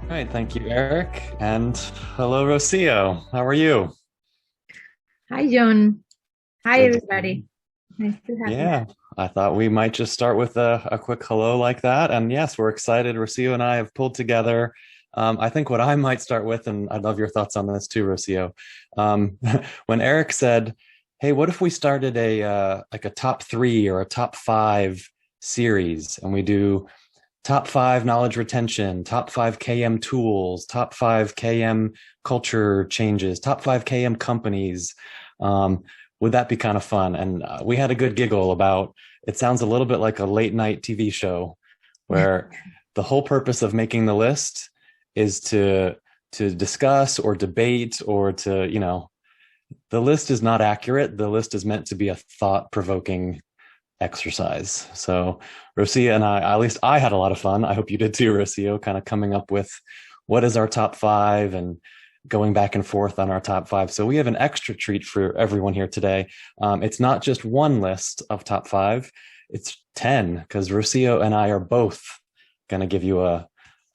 All right, thank you, Eric. And hello, Rocio. How are you? Hi, John. Hi, Good to see you. everybody. Nice to have you. Yeah, I thought we might just start with a quick hello like that. And yes, we're excited. Rocio and I have pulled together. I think what I might start with, and I'd love your thoughts on this too, Rocio. Um, when Eric said, "Hey, what if we started a like a top three or a top five series, and we do top five knowledge retention, top five KM tools, top five KM culture changes, top five KM companies. Um, would that be kind of fun?" And we had a good giggle about it. Sounds a little bit like a late night TV show where the whole purpose of making the list is to discuss or debate or to, the list is not accurate. The list is meant to be a thought provoking exercise. So Rocio and I, at least I had a lot of fun. I hope you did too, Rocio, kind of coming up with what is our top five and going back and forth on our top five. So we have an extra treat for everyone here today. It's not just one list of top five, it's 10, because Rocio and I are both going to give you a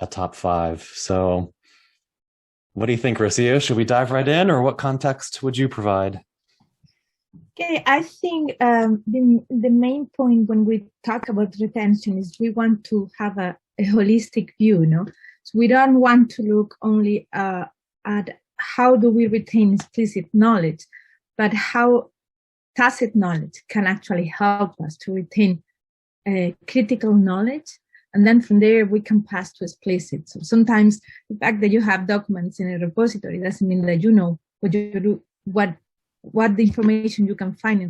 top five. So what do you think, Rocio? Should we dive right in, or what context would you provide? Okay, I think the main point when we talk about retention is we want to have a holistic view, no? So we don't want to look only at how do we retain explicit knowledge, but how tacit knowledge can actually help us to retain critical knowledge. And then from there, we can pass to explicit. So sometimes the fact that you have documents in a repository doesn't mean that you know what you do, what the information you can find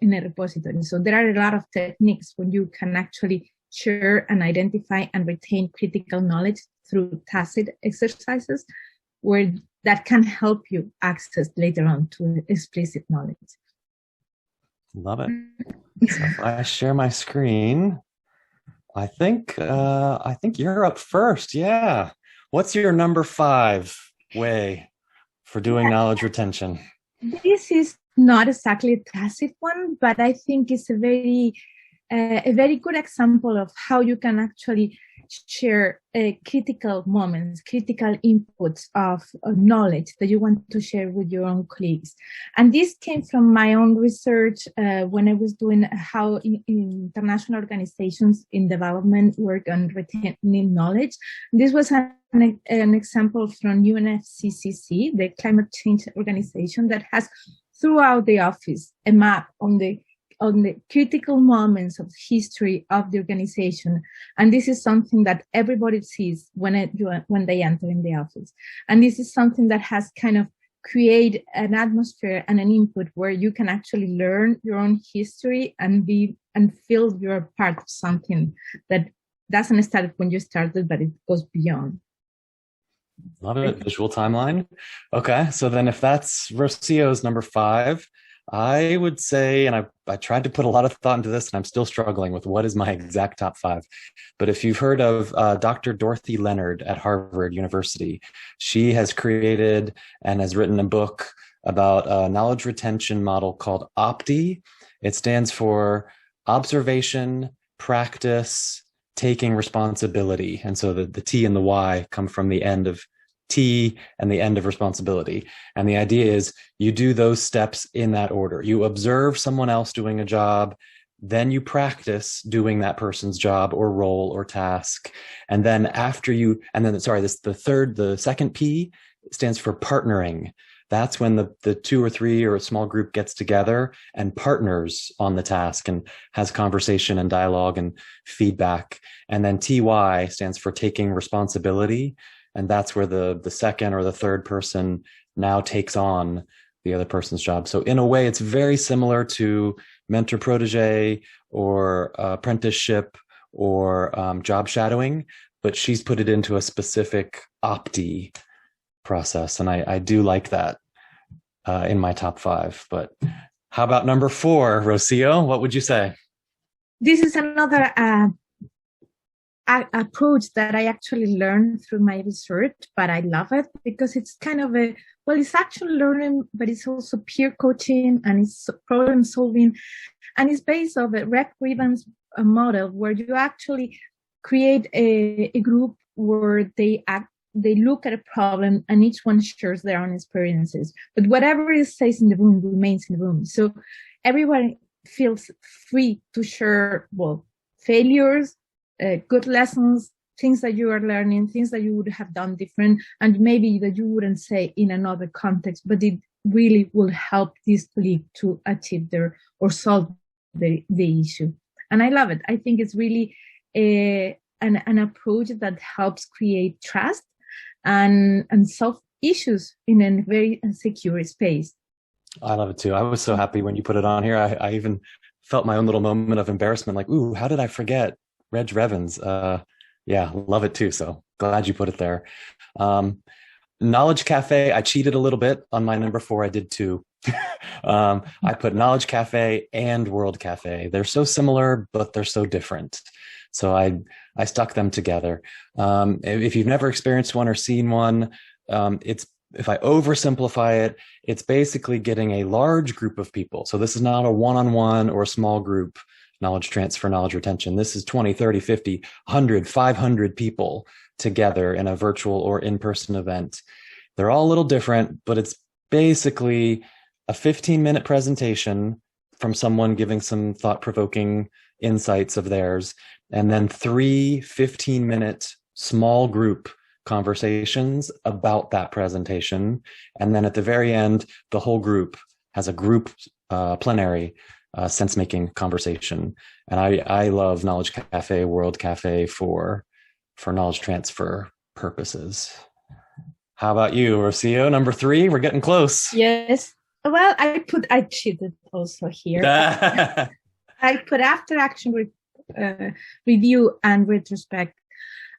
in a repository. So there are a lot of techniques when you can actually share and identify and retain critical knowledge through tacit exercises where that can help you access later on to explicit knowledge. Love it. So if I share my screen, I think you're up first. Yeah. What's your number five way for doing Yeah, knowledge retention? this is not exactly a tacit one, but I think it's a very good example of how you can actually share critical moments, critical inputs of knowledge that you want to share with your own colleagues. And this came from my own research when I was doing how international organizations in development work on retaining knowledge. This was an example from UNFCCC, the climate change organization that has throughout the office a map on the critical moments of history of the organization. And this is something that everybody sees when they enter in the office. And this is something that has kind of create an atmosphere and an input where you can actually learn your own history and feel you're part of something that doesn't start when you started, but it goes beyond. Love it. Visual timeline. Okay. So then if that's Rocio's number five, I would say, and I tried to put a lot of thought into this, and I'm still struggling with what is my exact top five. But if you've heard of Dr. Dorothy Leonard at Harvard University, she has created and has written a book about a knowledge retention model called OPTI. It stands for observation, practice, taking responsibility. And so the T and the Y come from the end of T and the end of responsibility. And the idea is you do those steps in that order. You observe someone else doing a job, then you practice doing that person's job or role or task. And then the second P stands for partnering. That's when the two or three or a small group gets together and partners on the task and has conversation and dialogue and feedback. And then TY stands for taking responsibility. And that's where the second or the third person now takes on the other person's job. So in a way, it's very similar to mentor protege or apprenticeship or job shadowing, but she's put it into a specific opti process. And I do like that in my top five. But how about number four, Rocio? What would you say? This is another approach that I actually learned through my research, but I love it because it's kind of it's actually learning, but it's also peer coaching and it's problem solving. And it's based on a Red Ribbons model where you actually create a group where they act they look at a problem and each one shares their own experiences. But whatever is says in the room remains in the room. So everyone feels free to share, well, failures, good lessons, things that you are learning, things that you would have done different, and maybe that you wouldn't say in another context, but it really will help this colleague to achieve or solve the issue. And I love it. I think it's really an approach that helps create trust and solve issues in a very secure space. I love it too. I was so happy when you put it on here. I even felt my own little moment of embarrassment, like, ooh, how did I forget Reg Revens? Yeah, love it too. So glad you put it there. Knowledge Cafe, I cheated a little bit on my number 4. I did 2. I put Knowledge Cafe and World Cafe. They're so similar, but they're so different. So I stuck them together. If you've never experienced one or seen one, if I oversimplify it, it's basically getting a large group of people. So this is not a one-on-one or a small group knowledge transfer, knowledge retention. This is 20, 30, 50, 100, 500 people together in a virtual or in-person event. They're all a little different, but it's basically a 15-minute presentation from someone giving some thought-provoking insights of theirs, and then 3 15-minute small group conversations about that presentation. And then at the very end, the whole group has a group plenary sense-making conversation. And I love Knowledge Cafe, World Cafe for knowledge transfer purposes. How about you, Rocio? Number 3, we're getting close. Yes. Well, I cheated also here. I put after action review and retrospect.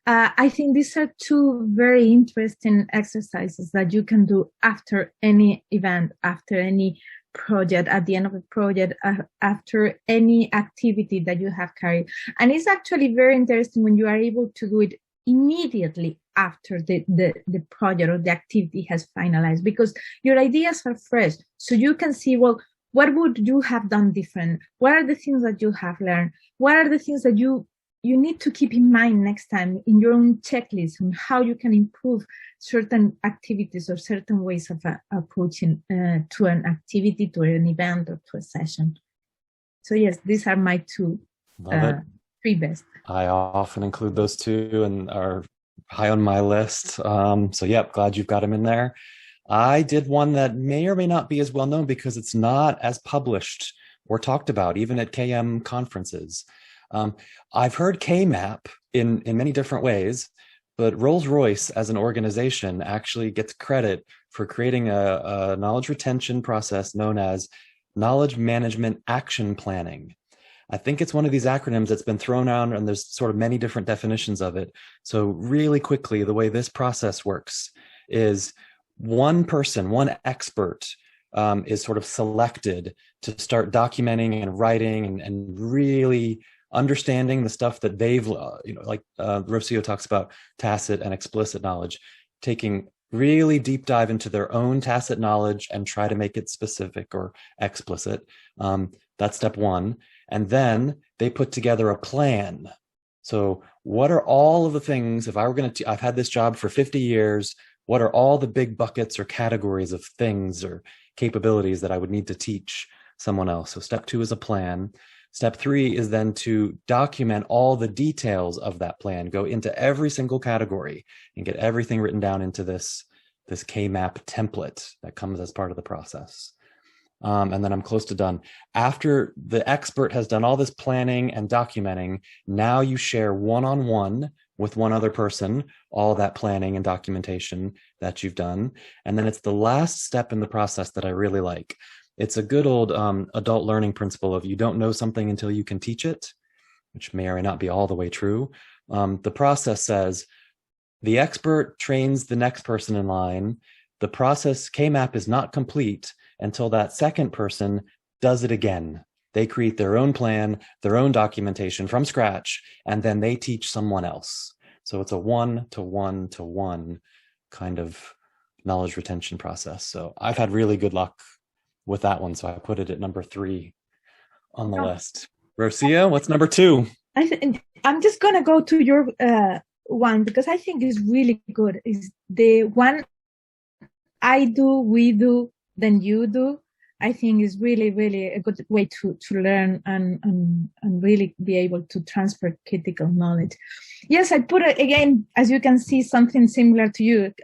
I think these are 2 very interesting exercises that you can do after any event, after any project, at the end of the project, after any activity that you have carried. And it's actually very interesting when you are able to do it immediately after the project or the activity has finalized, because your ideas are fresh. So you can see, well, what would you have done different? What are the things that you have learned? What are the things that you need to keep in mind next time in your own checklist on how you can improve certain activities or certain ways of approaching to an activity, to an event, or to a session. So yes, these are my 2 3 best. I often include those 2 and are high on my list. So yep, glad you've got them in there. I did one that may or may not be as well known because it's not as published or talked about, even at KM conferences. I've heard KMAP in many different ways, but Rolls-Royce as an organization actually gets credit for creating a knowledge retention process known as Knowledge Management Action Planning. I think it's one of these acronyms that's been thrown around, and there's sort of many different definitions of it. So really quickly, the way this process works is one person, one expert is sort of selected to start documenting and writing and really understanding the stuff that they've, like Rocio talks about tacit and explicit knowledge, taking really deep dive into their own tacit knowledge and try to make it specific or explicit. That's step 1. And then they put together a plan. So what are all of the things, if I were going to, I've had this job for 50 years, what are all the big buckets or categories of things or capabilities that I would need to teach someone else? So step 2 is a plan. Step 3 is then to document all the details of that plan, go into every single category and get everything written down into this KMAP template that comes as part of the process. And then I'm close to done. After the expert has done all this planning and documenting, now you share one-on-one with one other person, all that planning and documentation that you've done. And then it's the last step in the process that I really like. It's a good old adult learning principle of you don't know something until you can teach it, which may or may not be all the way true. The process says the expert trains the next person in line. The process KMAP is not complete until that second person does it again. They create their own plan, their own documentation from scratch, and then they teach someone else. So it's a 1-to-1-to-1 kind of knowledge retention process. So I've had really good luck with that one. So I put it at number 3 on the list. Rocio, what's number 2? I'm just going to go to your one, because I think is really good, is the one I do, we do, then you do. I think is really, really a good way to learn and really be able to transfer critical knowledge. Yes, I put it again, as you can see, something similar to you,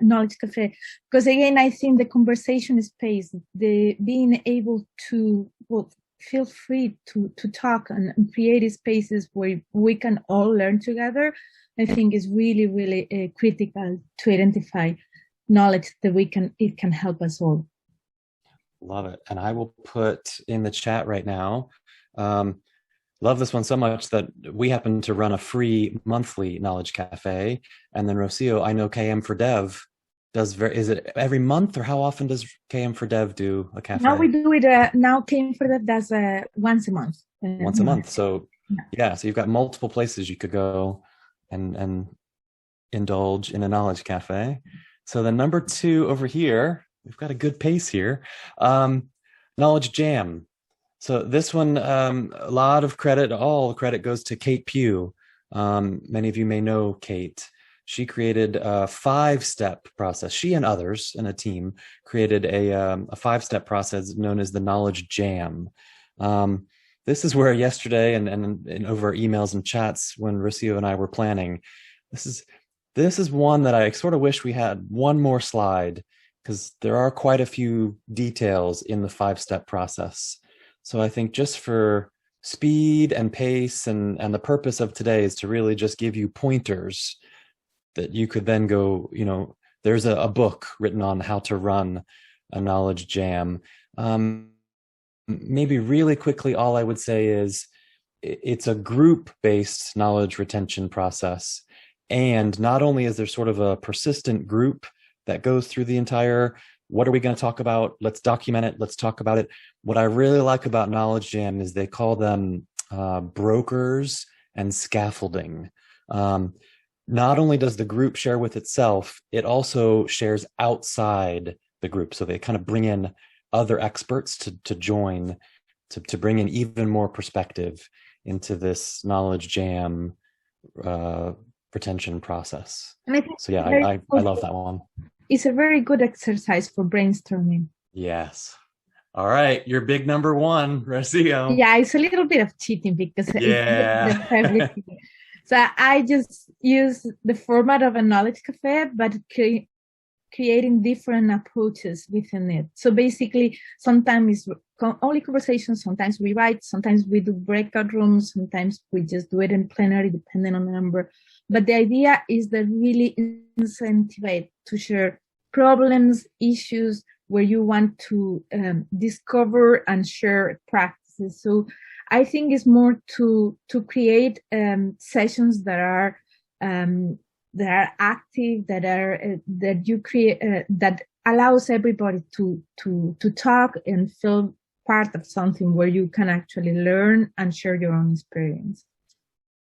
Knowledge Cafe, because again, I think the conversation space, the being able to, well, feel free to talk and create spaces where we can all learn together, I think is really, really critical to identify knowledge that it can help us all. Love it. And I will put in the chat right now. Love this one so much that we happen to run a free monthly Knowledge Cafe. And then Rocio, I know KM for Dev is it every month, or how often does KM for Dev do a cafe? Now we do it, now KM for Dev does once a month. Once a month. So yeah, so you've got multiple places you could go and indulge in a Knowledge Cafe. So then number 2 over here, we've got a good pace here. Knowledge Jam. So this one, a lot of credit, all credit goes to Kate Pugh. Many of you may know Kate. She created a 5-step process. She and others in a team created a 5-step process known as the Knowledge Jam. This is where yesterday and over emails and chats when Rocio and I were planning, this is one that I sort of wish we had one more slide, because there are quite a few details in the 5-step process. So I think just for speed and pace and the purpose of today is to really just give you pointers that you could then go, there's a book written on how to run a Knowledge Jam. Maybe really quickly, all I would say is it's a group-based knowledge retention process. And not only is there sort of a persistent group that goes through the entire, what are we going to talk about? Let's document it. Let's talk about it. What I really like about Knowledge Jam is they call them brokers and scaffolding. Not only does the group share with itself, it also shares outside the group. So they kind of bring in other experts to join, to bring in even more perspective into this Knowledge Jam retention process. And I think so yeah, I love that one. It's a very good exercise for brainstorming. Yes. All right, your big number 1, Rocio. Yeah, it's a little bit of cheating because it's so I just use the format of a Knowledge Cafe, but creating different approaches within it. So basically, sometimes it's only conversations, sometimes we write, sometimes we do breakout rooms, sometimes we just do it in plenary, depending on the number. But the idea is that really incentivize to share problems, issues where you want to discover and share practices. So I think it's more to create sessions that are active, that you create, that allows everybody to talk and feel part of something where you can actually learn and share your own experience.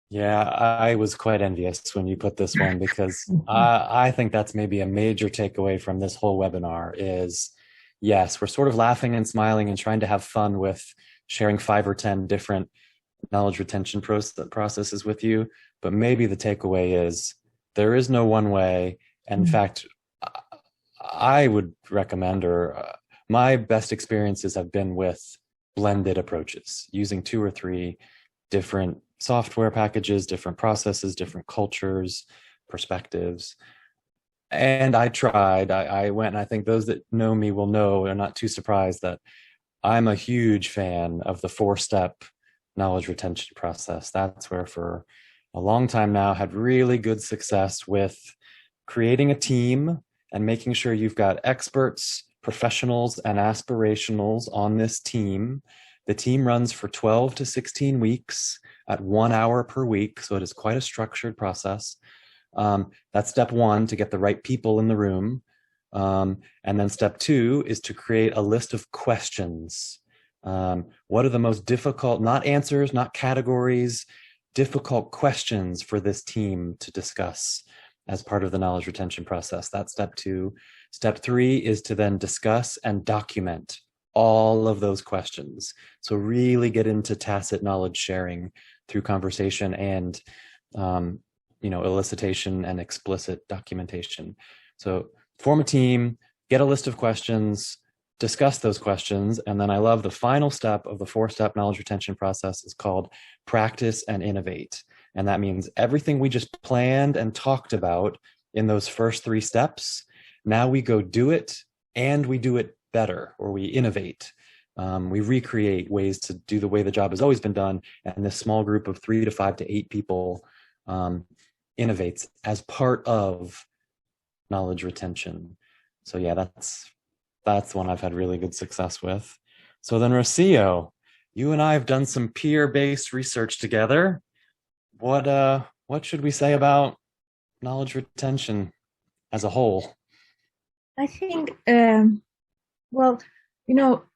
Yeah, I was quite envious when you put this one, because I think that's maybe a major takeaway from this whole webinar is, yes, we're sort of laughing and smiling and trying to have fun with sharing 5 or 10 different knowledge retention processes with you. But maybe the takeaway is there is no one way. And in fact, I would recommend, or my best experiences have been with blended approaches, using 2 or 3 different software packages, different processes, different cultures, perspectives. And I tried, I went, and I think those that know me will know, are not too surprised that I'm a huge fan of the 4-step knowledge retention process. That's where for a long time now had really good success with creating a team and making sure you've got experts, professionals, and aspirationals on this team. The team runs for 12 to 16 weeks at 1 hour per week. So it is quite a structured process. That's step 1, to get the right people in the room. And then step 2 is to create a list of questions. What are the most difficult, not answers, not categories, difficult questions for this team to discuss as part of the knowledge retention process? That's step 2. Step 3 is to then discuss and document all of those questions. So really get into tacit knowledge sharing through conversation and elicitation and explicit documentation. So form a team, get a list of questions, discuss those questions. And then I love the final step of the 4-step knowledge retention process is called practice and innovate. And that means everything we just planned and talked about in those first 3 steps, now we go do it, and we do it better, or we innovate. We recreate ways to do the way the job has always been done. And this small group of 3 to 5 to 8 people innovates as part of knowledge retention. So yeah, that's one I've had really good success with. So then Rocio, you and I have done some peer-based research together. What should we say about knowledge retention as a whole? I think, well,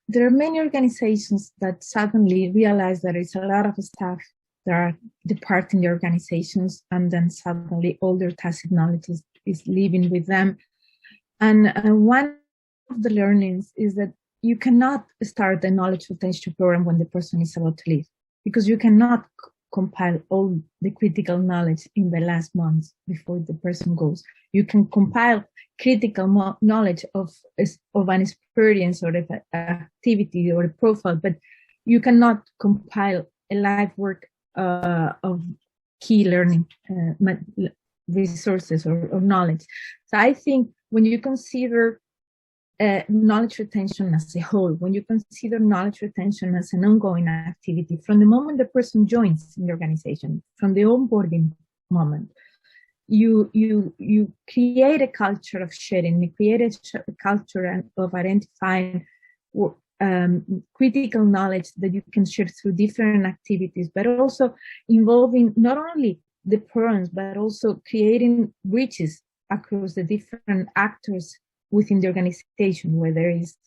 there are many organizations that suddenly realize that it's a lot of staff that are departing the organizations, and then suddenly all their tacit knowledge is living with them. And one of the learnings is that you cannot start the knowledge retention program when the person is about to leave, because you cannot compile all the critical knowledge in the last months before the person goes. You can compile critical knowledge of an experience or an activity or a profile, but you cannot compile a life work of key learning resources or knowledge. So I think when you consider knowledge retention as a whole, when you consider knowledge retention as an ongoing activity, from the moment the person joins in the organization, from the onboarding moment, you create a culture of sharing, you create a culture of identifying critical knowledge that you can share through different activities, but also involving not only the parents, but also creating bridges across the different actors within the organization, where there is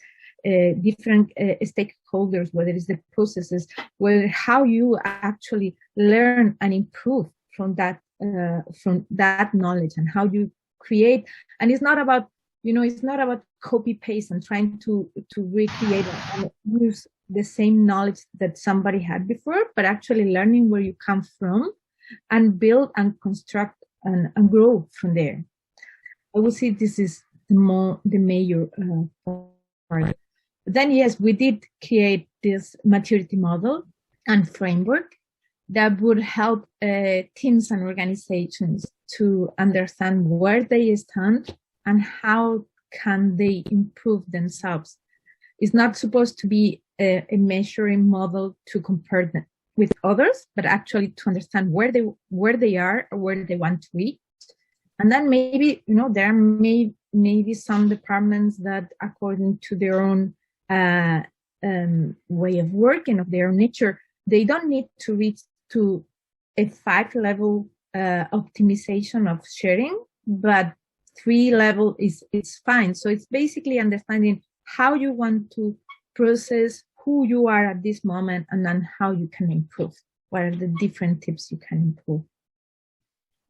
different stakeholders, whether it's the processes, whether how you actually learn and improve from that knowledge, and how you create. And it's not about copy paste and trying to recreate and use the same knowledge that somebody had before, but actually learning where you come from and build and construct and grow from there. I would say this is the major part. Then yes, we did create this maturity model and framework that would help teams and organizations to understand where they stand and how can they improve themselves. It's not supposed to be a measuring model to compare them with others, but actually to understand where they are or where they want to reach. And then maybe, there may be some departments that, according to their own way of working, of their nature, they don't need to reach to a 5-level optimization of sharing, but 3-level is fine. So it's basically understanding how you want to process who you are at this moment, and then how you can improve. What are the different tips you can improve?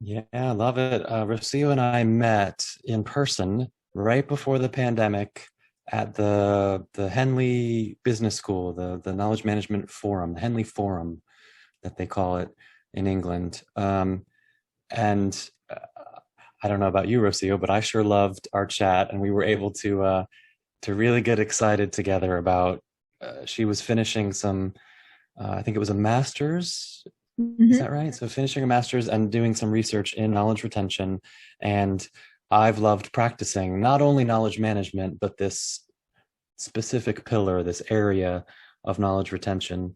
Yeah, I love it. Rocio and I met in person right before the pandemic at the Henley Business School, the Knowledge Management Forum, the Henley Forum that they call it in England. And I don't know about you, Rocio, but I sure loved our chat, and we were able to really get excited together about. She was finishing some, I think it was a master's. Mm-hmm. Is that right? So finishing a master's and doing some research in knowledge retention. And I've loved practicing not only knowledge management, but this specific pillar, this area of knowledge retention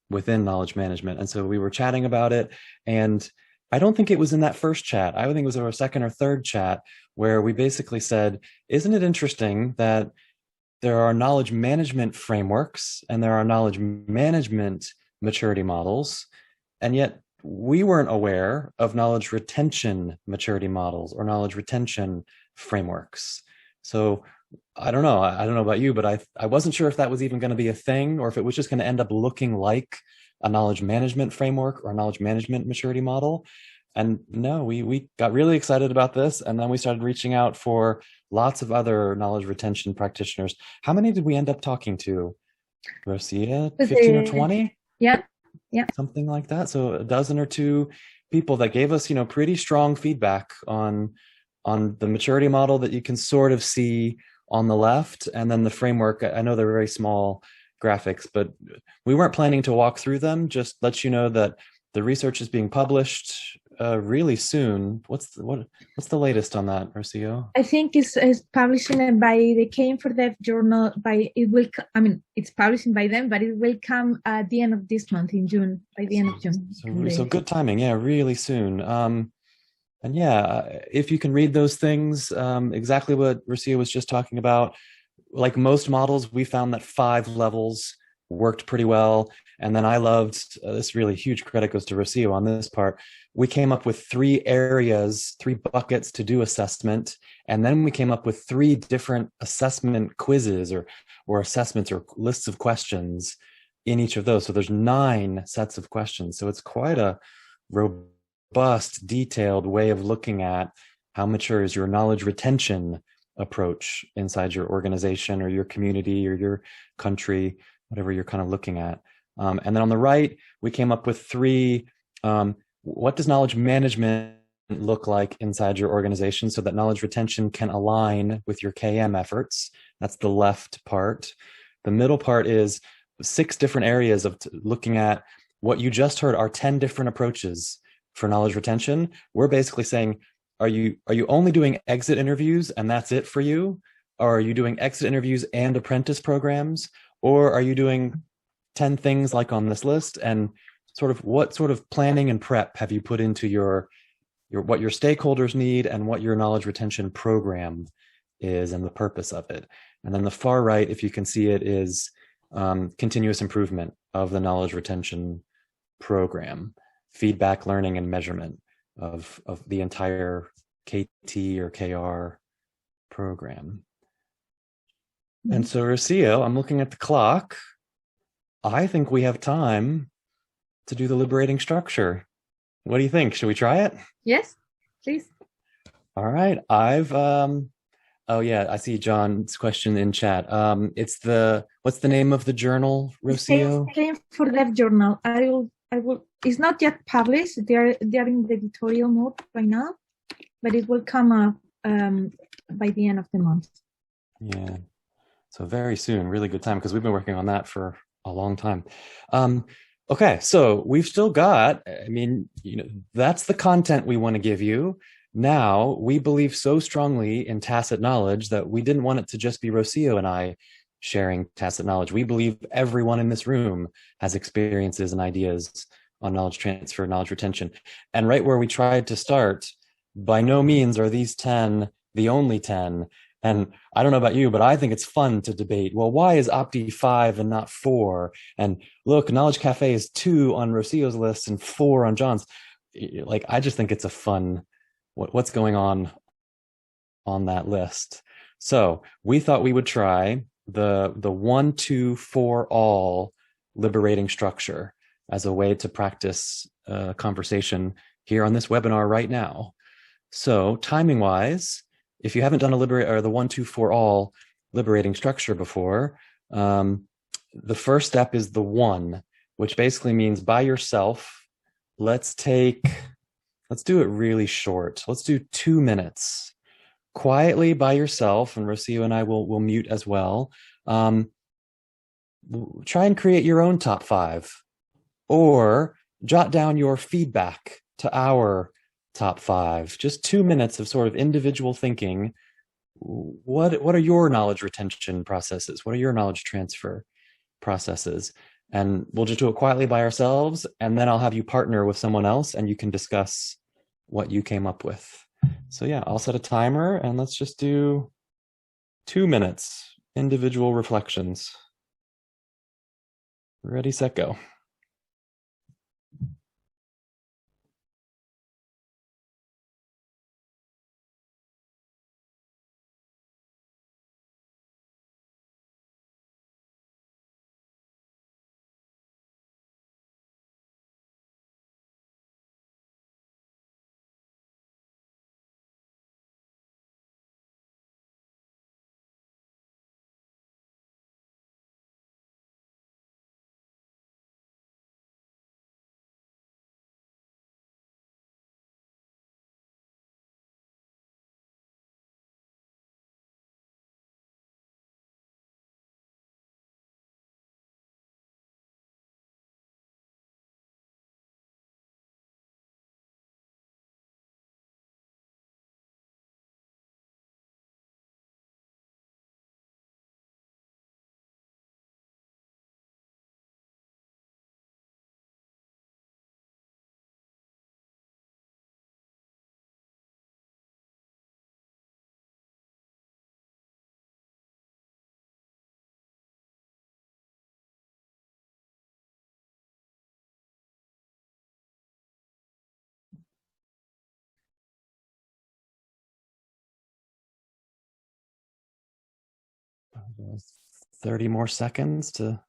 within knowledge management. And so we were chatting about it. And I don't think it was in that first chat. I think it was our second or third chat where we basically said, isn't it interesting that there are knowledge management frameworks and there are knowledge management maturity models, and yet we weren't aware of knowledge retention maturity models or knowledge retention frameworks. So I don't know about you, but I wasn't sure if that was even going to be a thing, or if it was just going to end up looking like a knowledge management framework or a knowledge management maturity model. And no, we got really excited about this, and then we started reaching out for lots of other knowledge retention practitioners. How many did we end up talking to, Rocio? 15 or 20? Yeah. Something like that. So a dozen or two people that gave us, pretty strong feedback on the maturity model that you can sort of see on the left, and then the framework. I know they're very small graphics, but we weren't planning to walk through them. Just let you know that the research is being published really soon. What's the latest on that, Rocio? I think it's publishing by the Came for Dev journal. It's publishing by them, but it will come at the end of this month in June. By the end of June. So good timing, yeah, really soon. And yeah, if you can read those things, exactly what Rocio was just talking about. Like most models, we found that 5 levels worked pretty well. And then I loved this. Really huge credit goes to Rocio on this part. We came up with 3 areas, 3 buckets to do assessment. And then we came up with 3 different assessment quizzes or assessments or lists of questions in each of those. So there's 9 sets of questions. So it's quite a robust, detailed way of looking at how mature is your knowledge retention approach inside your organization or your community or your country, whatever you're kind of looking at. And then on the right, we came up with 3, what does knowledge management look like inside your organization so that knowledge retention can align with your KM efforts? That's the left part. The middle part is 6 different areas of looking at what you just heard are 10 different approaches for knowledge retention. We're basically saying, are you only doing exit interviews and that's it for you? Or are you doing exit interviews and apprentice programs? Or are you doing 10 things like on this list? And what sort of planning and prep have you put into your what your stakeholders need and what your knowledge retention program is and the purpose of it? And then the far right, if you can see it, is continuous improvement of the knowledge retention program, feedback, learning, and measurement of the entire KT or KR program. And so, Rocio, I'm looking at the clock. I think we have time to do the liberating structure. What do you think? Should we try it? Yes, please. All right. Oh yeah, I see John's question in chat. What's the name of the journal, Rocio? Came for Dev journal. I will. It's not yet published. They're in the editorial mode right now, but it will come up by the end of the month. Yeah. So very soon, really good time, because we've been working on that for a long time. Okay, so we've still got, that's the content we want to give you. Now, we believe so strongly in tacit knowledge that we didn't want it to just be Rocio and I sharing tacit knowledge. We believe everyone in this room has experiences and ideas on knowledge transfer, knowledge retention. And right where we tried to start, by no means are these 10 the only 10. And I don't know about you, but I think it's fun to debate. Well, why is Opti 5 and not 4? And look, Knowledge Cafe is 2 on Rocio's list and 4 on John's. Like, I just think it's a fun, what's going on that list. So we thought we would try the 1, 2, 4 all liberating structure as a way to practice conversation here on this webinar right now. So timing wise, if you haven't done the 1, 2, 4 all liberating structure before, the first step is the 1, which basically means by yourself. Let's do it really short. Let's do 2 minutes quietly by yourself, and Rocio and I will mute as well. Try and create your own top 5, or jot down your feedback to our top 5. Just 2 minutes of sort of individual thinking. What are your knowledge retention processes? What are your knowledge transfer processes? And we'll just do it quietly by ourselves, and then I'll have you partner with someone else and you can discuss what you came up with. So yeah, I'll set a timer and let's just do 2 minutes, individual reflections. Ready, set, go. 30 more seconds to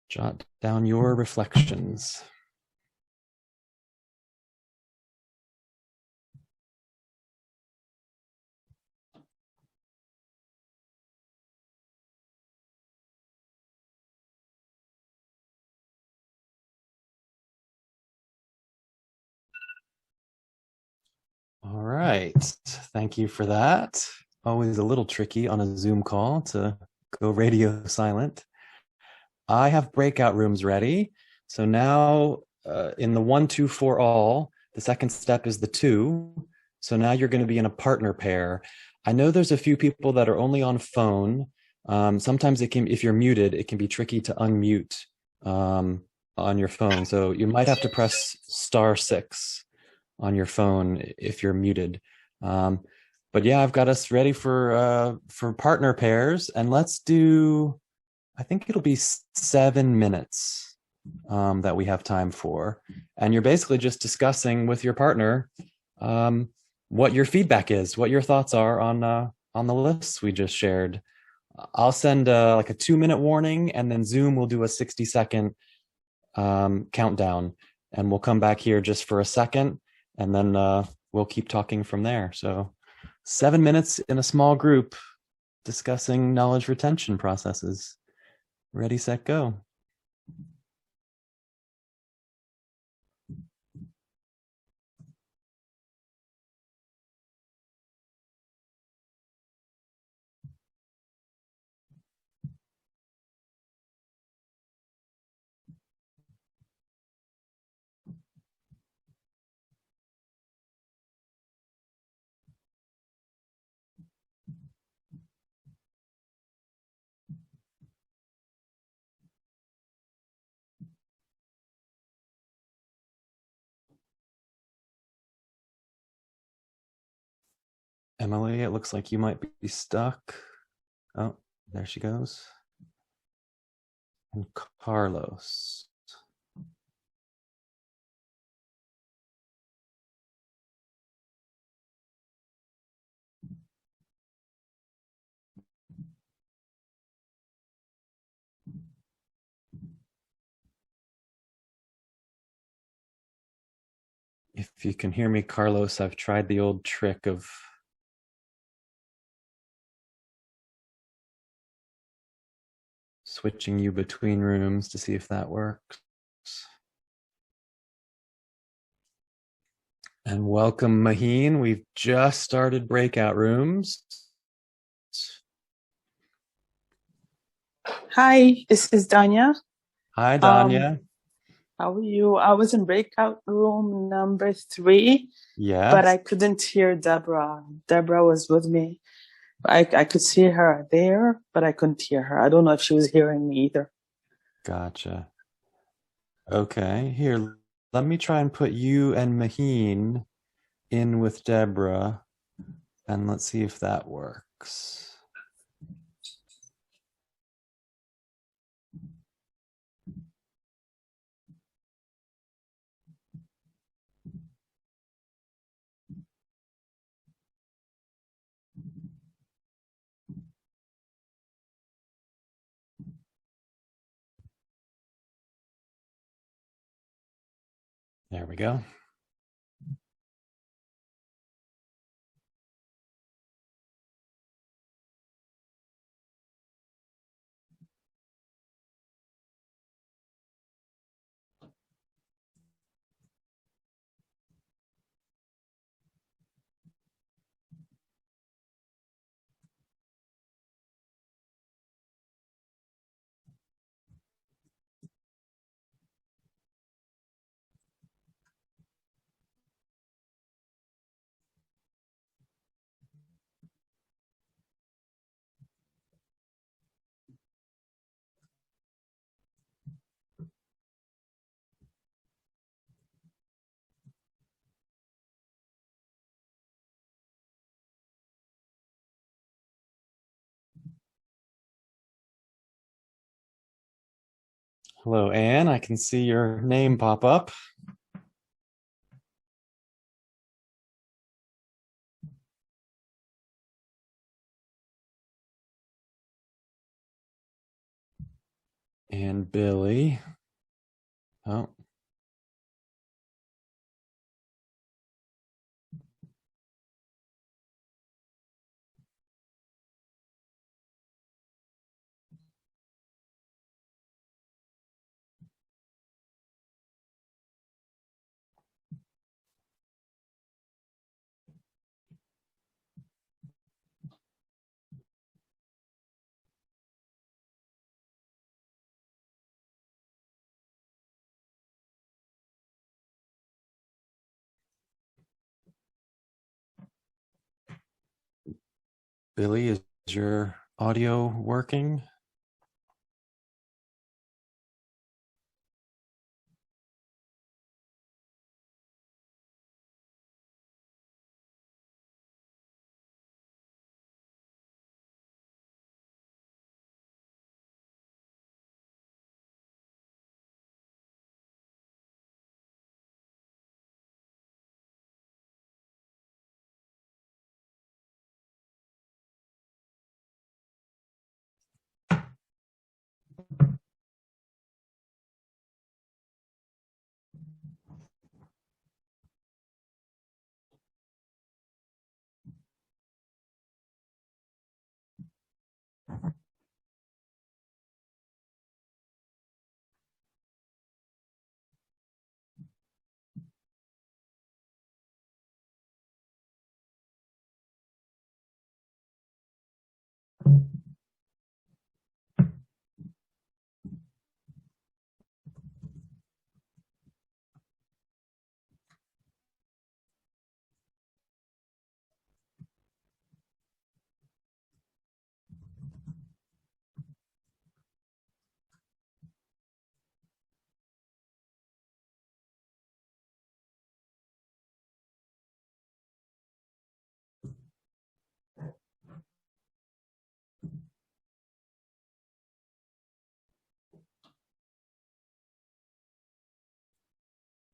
jot down your reflections. All right. Thank you for that. Always a little tricky on a Zoom call to go radio silent. I have breakout rooms ready. So now in the 1, 2, 4 all, the second step is the 2. So now you're going to be in a partner pair. I know there's a few people that are only on phone. Sometimes it can, if you're muted, it can be tricky to unmute on your phone. So you might have to press *6 on your phone if you're muted. But yeah, I've got us ready for partner pairs, and let's do, I think it'll be 7 minutes that we have time for. And you're basically just discussing with your partner what your feedback is, what your thoughts are on the lists we just shared. I'll send like a 2-minute warning, and then Zoom will do a 60-second countdown, and we'll come back here just for a second, and then we'll keep talking from there. So 7 minutes in a small group discussing knowledge retention processes. Ready, set, go. Emily, it looks like you might be stuck. Oh, there she goes. And Carlos. If you can hear me, Carlos, I've tried the old trick of switching you between rooms to see if that works. And welcome, Maheen. We've just started breakout rooms. Hi, this is Danya. Hi, Danya. How are you? I was in breakout room number 3, Yes. but I couldn't hear Deborah. Deborah was with me. I could see her there, but I couldn't hear her. I don't know if she was hearing me either. Gotcha. Okay, here, let me try and put you and Maheen in with Deborah, and let's see if that works. There we go. Hello, Anne. I can see your name pop up. And Billy. Oh. Billy, is your audio working?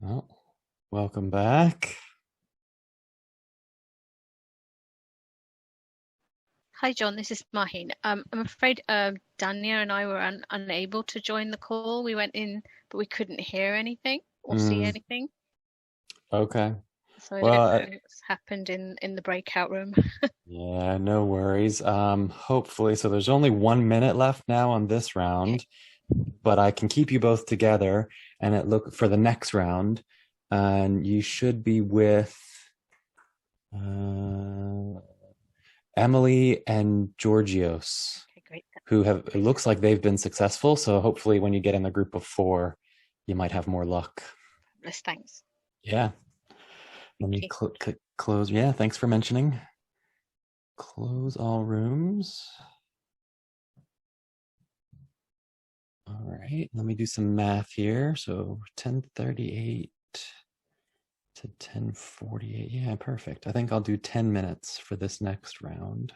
Oh, welcome back. Hi, John. This is Mahin. I'm afraid Dania and I were unable to join the call. We went in, but we couldn't hear anything or see anything. Okay. So I don't know what's happened in the breakout room. Yeah, no worries. Hopefully, so there's only 1 minute left now on this round, but I can keep you both together and look for the next round. And you should be with Emily and Georgios, Great. who it looks like they've been successful. So hopefully when you get in the group of 4, you might have more luck. Thanks. Yeah. Let me close. Yeah, thanks for mentioning. Close all rooms. All right, let me do some math here. So 10:38 to 10:48. Yeah, perfect. I think I'll do 10 minutes for this next round.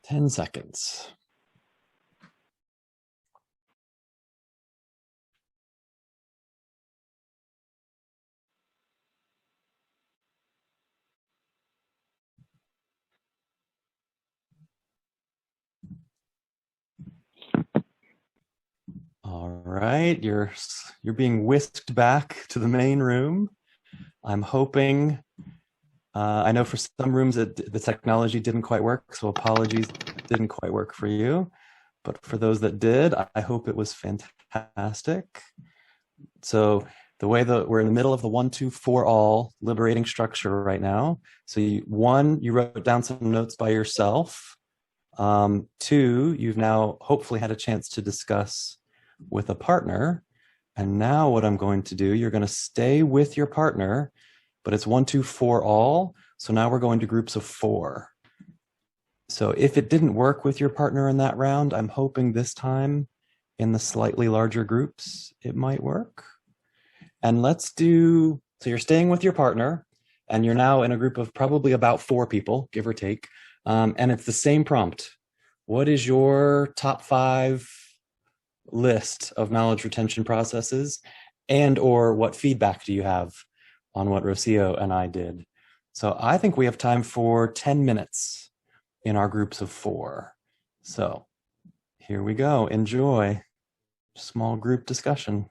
Ten seconds. All right, you're being whisked back to the main room. I'm hoping. I know for some rooms the technology didn't quite work, so apologies, didn't quite work for you. But for those that did, I hope it was fantastic. So the way that we're in the middle of the 1, 2, 4 all liberating structure right now. So you wrote down some notes by yourself. 2, you've now hopefully had a chance to discuss with a partner. And now what I'm going to do, you're going to stay with your partner, but it's 1, 2, 4 all. So now we're going to groups of 4. So if it didn't work with your partner in that round, I'm hoping this time in the slightly larger groups, it might work. And let's do, so you're staying with your partner and you're now in a group of probably about 4 people, give or take. And it's the same prompt. What is your top 5 list of knowledge retention processes, and or what feedback do you have on what Rocio and I did? So I think we have time for 10 minutes in our groups of 4. So here we go. Enjoy. Small group discussion.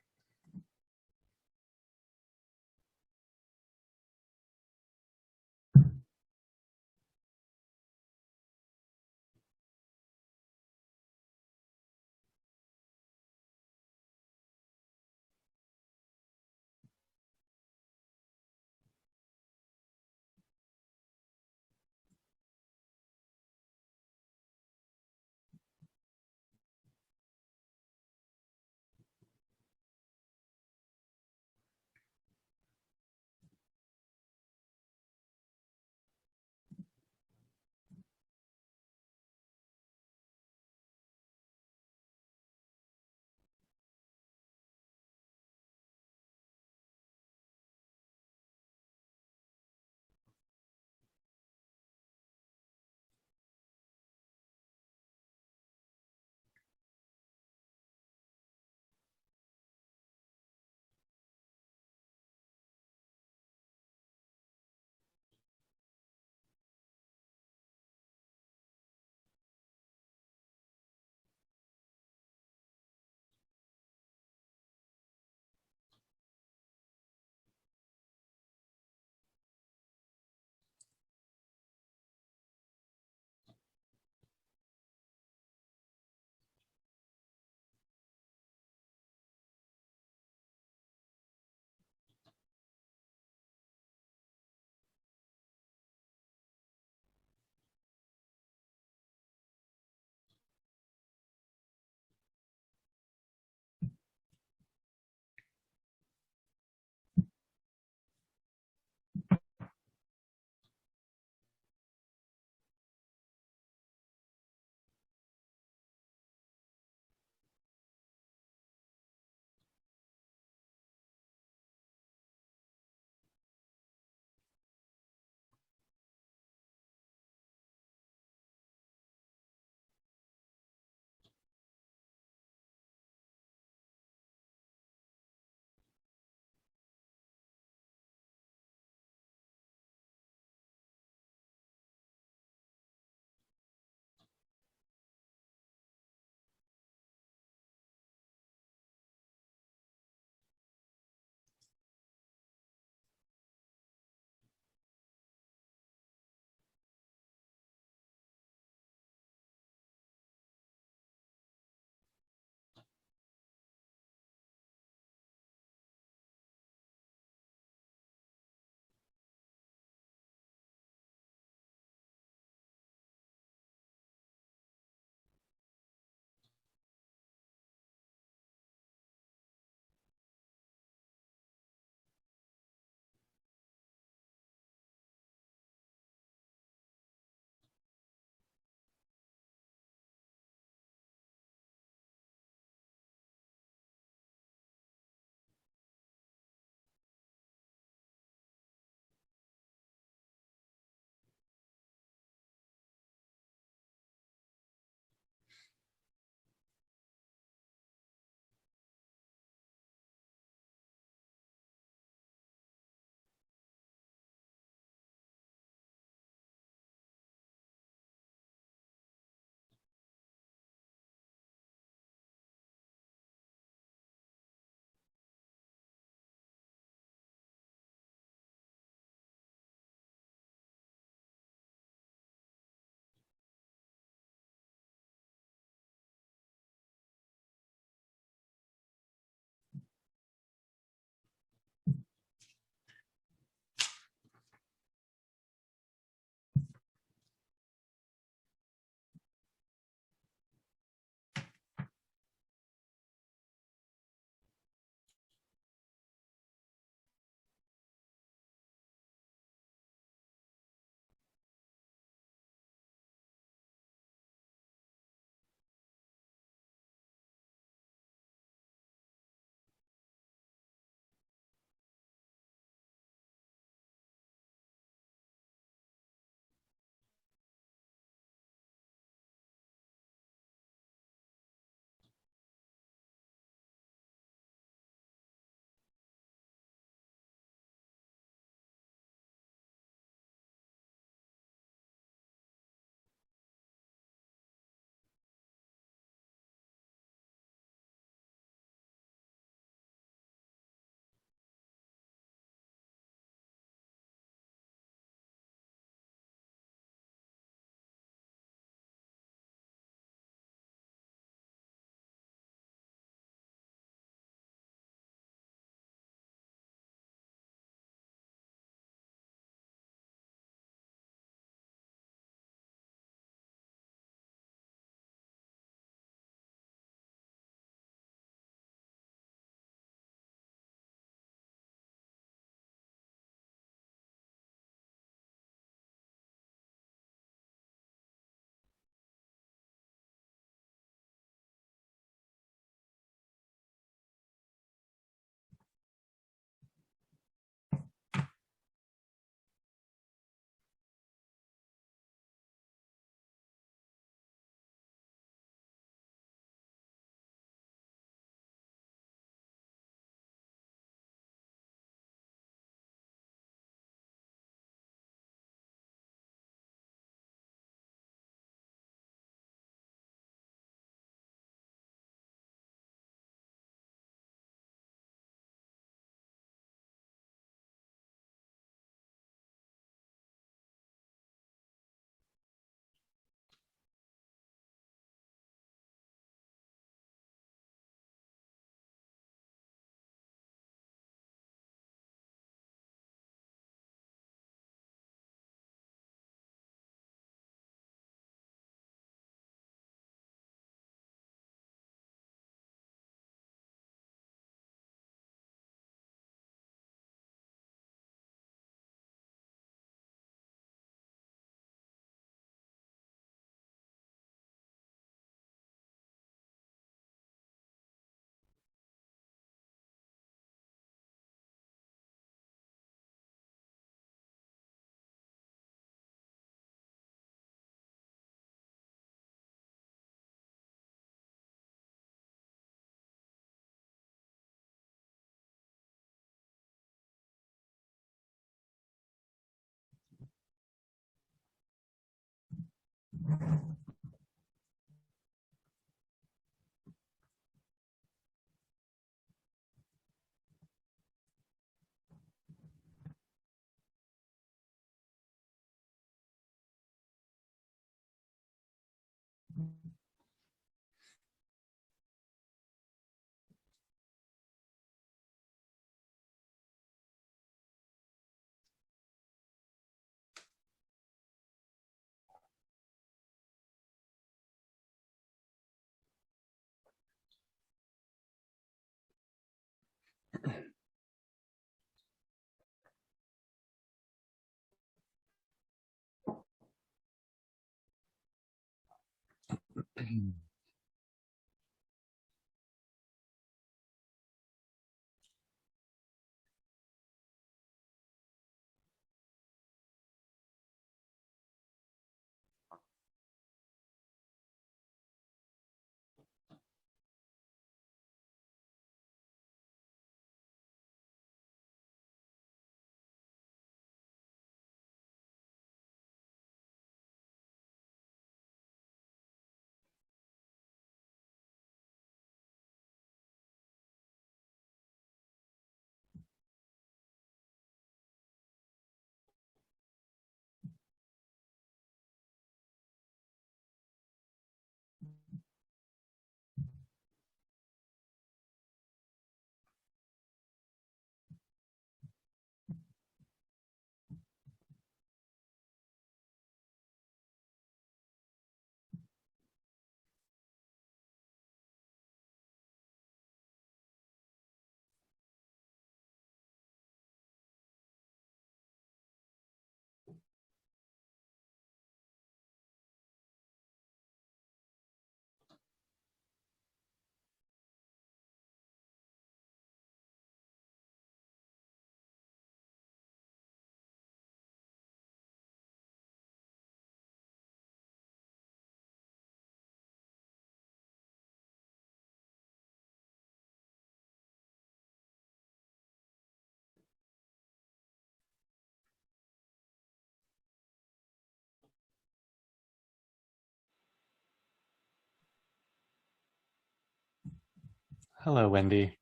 Hello, Wendy.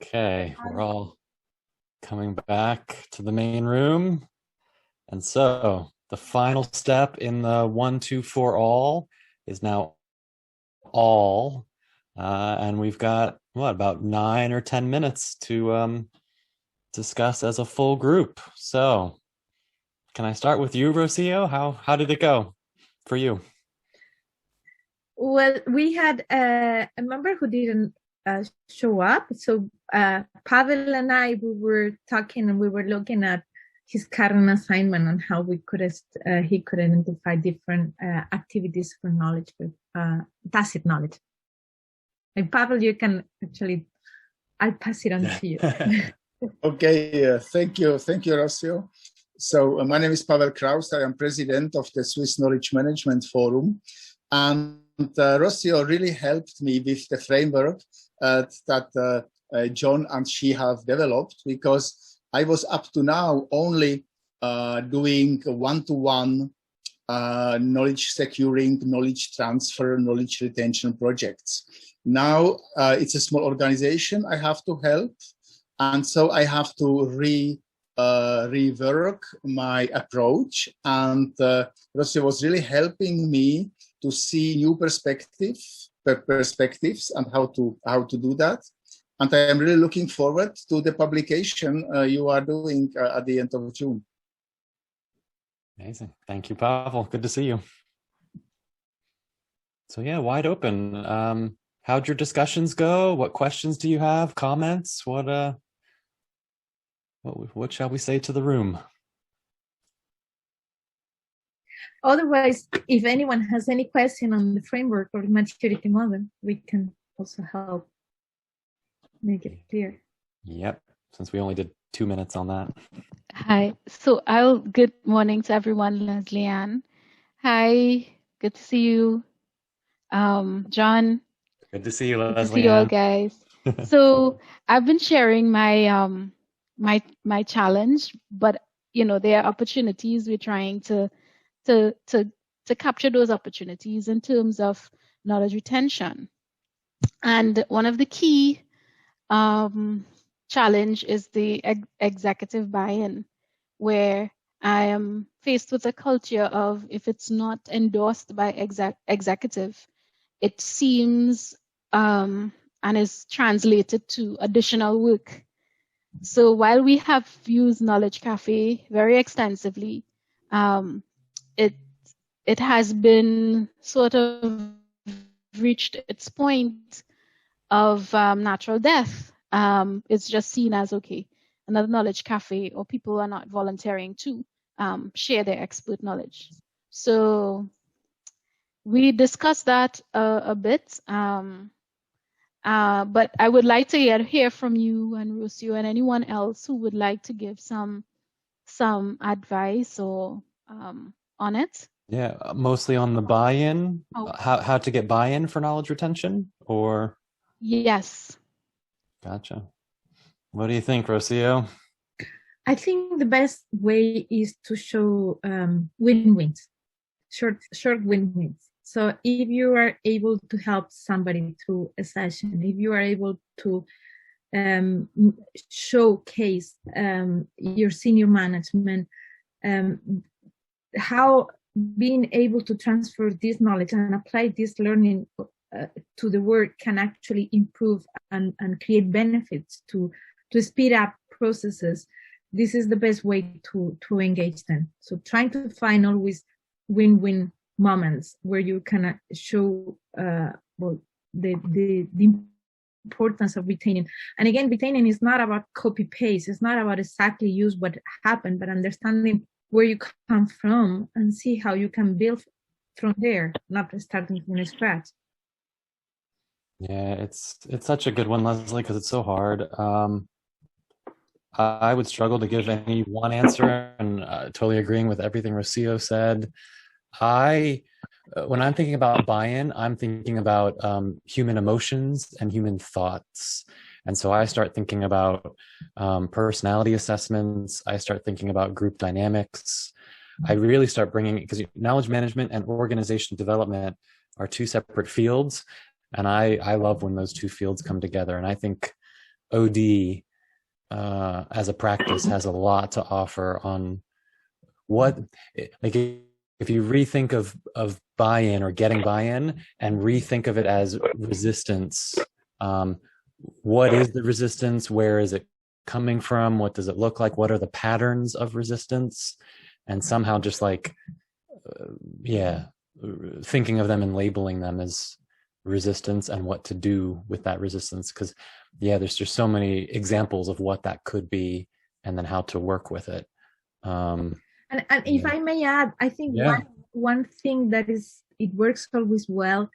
Okay, we're all coming back to the main room. And so the final step in the 1, 2, 4 all is now all. And we've got, what, about 9 or 10 minutes to discuss as a full group. So can I start with you, Rocio? How did it go for you? Well, we had a member who didn't show up. So Pavel and I, we were talking and we were looking at his current assignment and how we could he could identify different activities for knowledge, with tacit knowledge. And Pavel, you can actually, I'll pass it on to you. Okay, thank you, Rocio. So my name is Pavel Kraus. I am president of the Swiss Knowledge Management Forum, and Rocio really helped me with the framework that John and she have developed, because I was up to now only doing one-to-one knowledge securing, knowledge transfer, knowledge retention projects. Now it's a small organization I have to help, and so I have to rework my approach. And Rocio was really helping me to see new perspectives and how to do that. And I am really looking forward to the publication you are doing at the end of June. Amazing. Thank you, Pavel. Good to see you. So yeah, wide open. How'd your discussions go? What questions do you have? Comments? What shall we say to the room? Otherwise, if anyone has any question on the framework or the maturity model, we can also help make it clear. Yep, since we only did 2 minutes on that. Hi. So good morning to everyone, Leslie Ann. Hi, good to see you. John. Good to see you, Leslie. Good to see you all, guys. So I've been sharing my my challenge, but there are opportunities. We're trying to capture those opportunities in terms of knowledge retention. And one of the key challenge is the executive buy-in, where I am faced with a culture of, if it's not endorsed by executive, it seems and is translated to additional work. So while we have used Knowledge Cafe very extensively, it has been sort of reached its point of natural death. It's just seen as, okay, another Knowledge Cafe, or people are not volunteering to share their expert knowledge. So we discussed that a bit, but I would like to hear from you and Rocio and anyone else who would like to give some advice or on it. Yeah, mostly on the buy-in, how to get buy-in for knowledge retention, or? Yes. Gotcha. What do you think, Rocio? I think the best way is to show win-wins, short win-wins. So if you are able to help somebody through a session, if you are able to showcase your senior management, how being able to transfer this knowledge and apply this learning to the work can actually improve and create benefits to speed up processes. This is the best way to engage them. So trying to find always win-win moments where you can show the importance of retaining. And again, retaining is not about copy-paste. It's not about exactly use what happened, but understanding where you come from and see how you can build from there, not starting from scratch. Yeah, it's such a good one, Leslie, because it's so hard. I would struggle to give any one answer, and totally agreeing with everything Rocio said. When I'm thinking about buy-in, I'm thinking about human emotions and human thoughts. And so I start thinking about personality assessments. I start thinking about group dynamics. I really start bringing, because knowledge management and organization development are two separate fields. And I love when those two fields come together. And I think OD as a practice has a lot to offer on what, like, if you rethink of buy-in or getting buy-in and rethink of it as resistance, what is the resistance? Where is it coming from? What does it look like? What are the patterns of resistance? And somehow just like, thinking of them and labeling them as resistance and what to do with that resistance. Because there's just so many examples of what that could be and then how to work with it. And if I may add, I think one thing that it works always well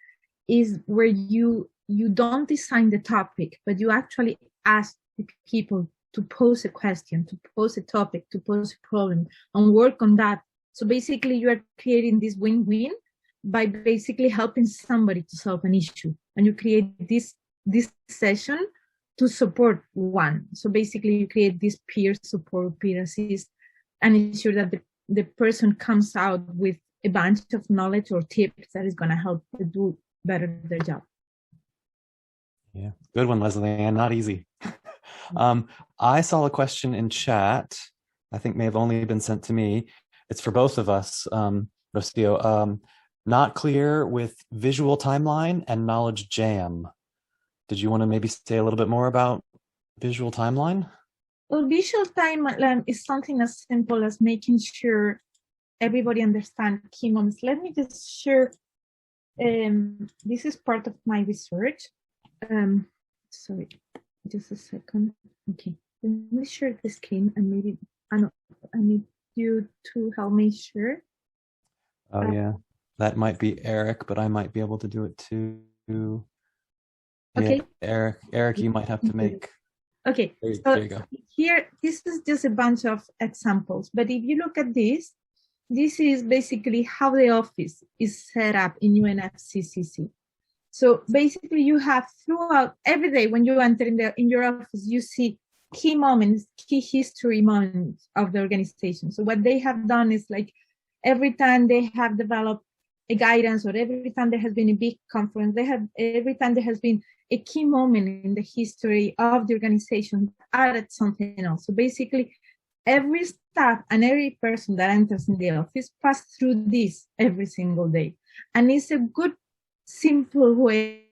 is where you don't design the topic, but you actually ask the people to pose a question, to pose a topic, to pose a problem, and work on that. So basically you are creating this win-win by basically helping somebody to solve an issue. And you create this session to support one. So basically you create this peer support, peer assist, and ensure that the person comes out with a bunch of knowledge or tips that is going to help to do better their job. Yeah, good one, Leslie, and not easy. I saw a question in chat, I think may have only been sent to me. It's for both of us, Rocio. Not clear with visual timeline and knowledge jam. Did you want to maybe say a little bit more about visual timeline? Well, visual timeline is something as simple as making sure everybody understands key moments. Let me just share. This is part of my research. Sorry, just a second. Okay, let me share the screen, and maybe I need you to help me share. Oh yeah, that might be Eric, but I might be able to do it too. Okay, yeah, Eric, you might have to make. Okay, there you go. Here, this is just a bunch of examples, but if you look at this is basically how the office is set up in UNFCCC. So basically you have throughout every day when you enter in your office, you see key moments, key history moments of the organization. So what they have done is like every time they have developed a guidance, or every time there has been a big conference, every time there has been a key moment in the history of the organization, added something else. So basically, every staff and every person that enters in the office pass through this every single day. And it's a good, simple way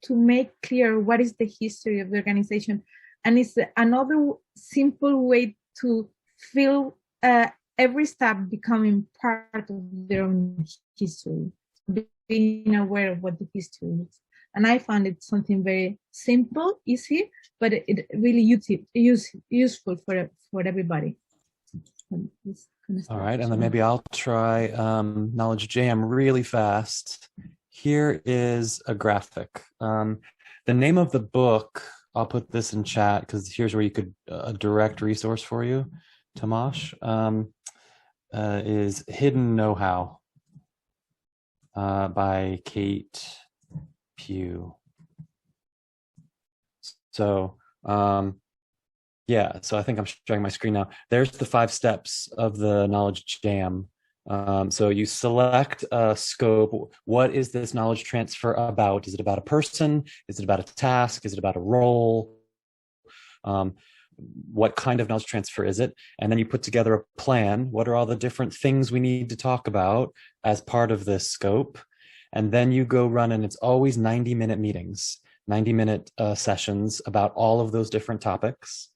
to make clear what is the history of the organization. And it's another simple way to feel every staff becoming part of their own history, being aware of what the history is. And I found it something very simple, easy, but it really useful for everybody. All right, and then maybe I'll try Knowledge Jam really fast. Here is a graphic. The name of the book, I'll put this in chat because here's where you could, a direct resource for you, Tomasz, is Hidden Know-How by Kate Pugh. So, yeah, so I think I'm showing my screen now. There's the 5 steps of the Knowledge Jam. So you select a scope. What is this knowledge transfer about? Is it about a person? Is it about a task? Is it about a role? What kind of knowledge transfer is it? And then you put together a plan. What are all the different things we need to talk about as part of this scope? And then you go run, and it's always 90-minute meetings, 90-minute sessions about all of those different topics.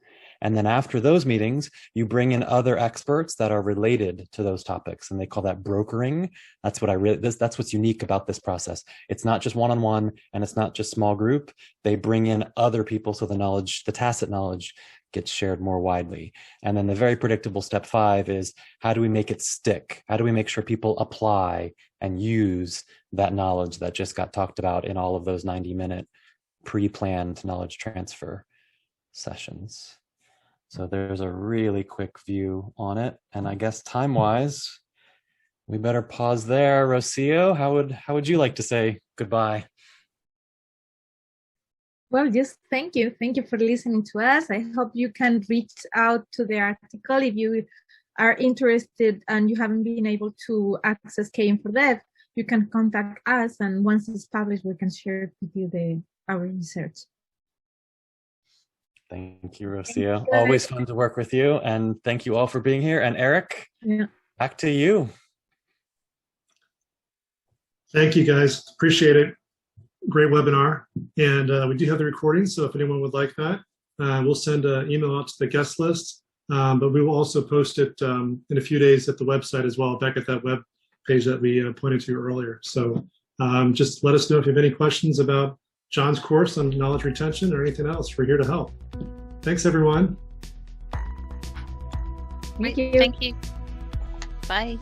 And then after those meetings, you bring in other experts that are related to those topics, and they call that brokering. That's what that's what's unique about this process. It's not just one-on-one, and it's not just small group. They bring in other people, so the knowledge, the tacit knowledge, gets shared more widely. And then the very predictable step 5 is, how do we make it stick? How do we make sure people apply and use that knowledge that just got talked about in all of those 90-minute pre-planned knowledge transfer sessions? So there's a really quick view on it. And I guess time-wise, we better pause there. Rocio, how would you like to say goodbye? Well, just thank you. Thank you for listening to us. I hope you can reach out to the article if you are interested and you haven't been able to access KM for Dev. You can contact us, and once it's published, we can share with you our research. Thank you, Rocio. Always fun to work with you, and thank you all for being here. And Eric, back to you. Thank you, guys. Appreciate it. Great webinar. And we do have the recording, so if anyone would like that, we'll send an email out to the guest list. But we will also post it in a few days at the website as well, back at that web page that we pointed to earlier. So just let us know if you have any questions about John's course on knowledge retention or anything else. We're here to help. Thanks, everyone. Thank you. Thank you. Bye.